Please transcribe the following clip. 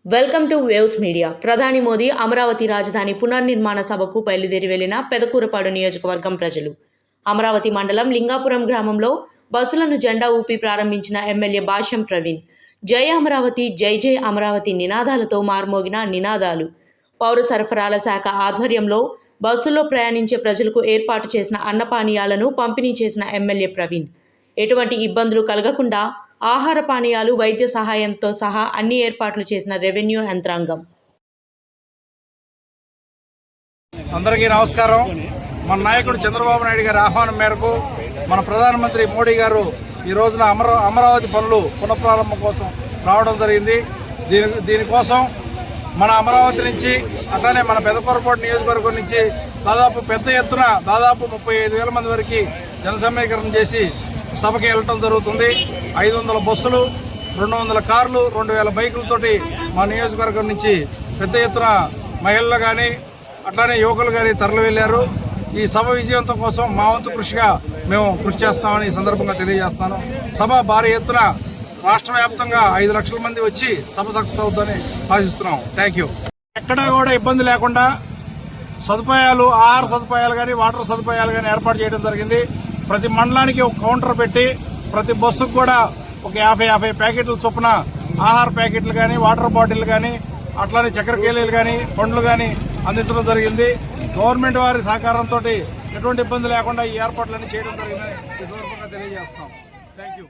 Welcome to waves media. ప్రధాని మోదీ అమరావతి రాజధాని పునర్నిర్మాణ సభకు బయలుదేరి వెళ్లిన పెదకూరపాడు నియోజకవర్గం ప్రజలు. అమరావతి మండలం లింగాపురం గ్రామంలో బస్సులను జెండా ఊపి ప్రారంభించిన ఎమ్మెల్యే భాష్యం ప్రవీణ్. జై అమరావతి, జై జై అమరావతి నినాదాలతో మార్మోగిన నినాదాలు. పౌర సరఫరాల శాఖ ఆధ్వర్యంలో బస్సుల్లో ప్రయాణించే ప్రజలకు ఏర్పాటు చేసిన అన్నపానీయాలను పంపిణీ చేసిన ఎమ్మెల్యే ప్రవీణ్. ఎటువంటి ఇబ్బందులు కలగకుండా ఆహార పానీయాలు, వైద్య సహాయంతో సహా అన్ని ఏర్పాట్లు చేసిన రెవెన్యూ యంత్రాంగం. అందరికీ నమస్కారం. మన నాయకుడు చంద్రబాబు నాయుడు గారి ఆహ్వానం మేరకు మన ప్రధానమంత్రి మోడీ గారు ఈ రోజున అమరావతి పనులు పునఃప్రారంభం కోసం రావడం జరిగింది. దీనికోసం మన అమరావతి నుంచి అట్లానే మన పెదకూరపాడు నియోజకవర్గం నుంచి దాదాపు పెద్ద ఎత్తున దాదాపు 35,000 మంది వరకు జనసమీకరణ చేసి సభకి వెళ్ళటం జరుగుతుంది. 500 బస్సులు, 200 కార్లు, 2,000 బైకులతోటి మా నియోజకవర్గం నుంచి పెద్ద ఎత్తున మహిళలు కానీ అట్లానే యువకులు కానీ తరలి వెళ్ళారు. ఈ సభ విజయవంతం కోసం మా వంతు కృషిగా మేము కృషి చేస్తామని ఈ సందర్భంగా తెలియజేస్తాను. సభ భారీ ఎత్తున రాష్ట్ర వ్యాప్తంగా 5 లక్షల మంది వచ్చి సభ సక్సెస్ అవుతుందని ఆశిస్తున్నాం. Thank you. ఎక్కడా కూడా ఇబ్బంది లేకుండా సదుపాయాలు, ఆహార సదుపాయాలు కానీ వాటర్ సదుపాయాలు కానీ ఏర్పాటు చేయడం జరిగింది. ప్రతి మండలానికి ఒక కౌంటర్ పెట్టి ప్రతి బస్సుకు కూడా ఒక 50 ప్యాకెట్ల చొప్పున ఆహార ప్యాకెట్లు కానీ వాటర్ బాటిల్ కానీ అట్లానే చక్కెర కేలీలు కానీ పండ్లు కానీ అందించడం జరిగింది. గవర్నమెంట్ వారి సహకారంతో ఎటువంటి ఇబ్బంది లేకుండా ఈ ఏర్పాట్లన్నీ చేయడం జరిగిందని ఈ సందర్భంగా తెలియజేస్తాం. Thank you.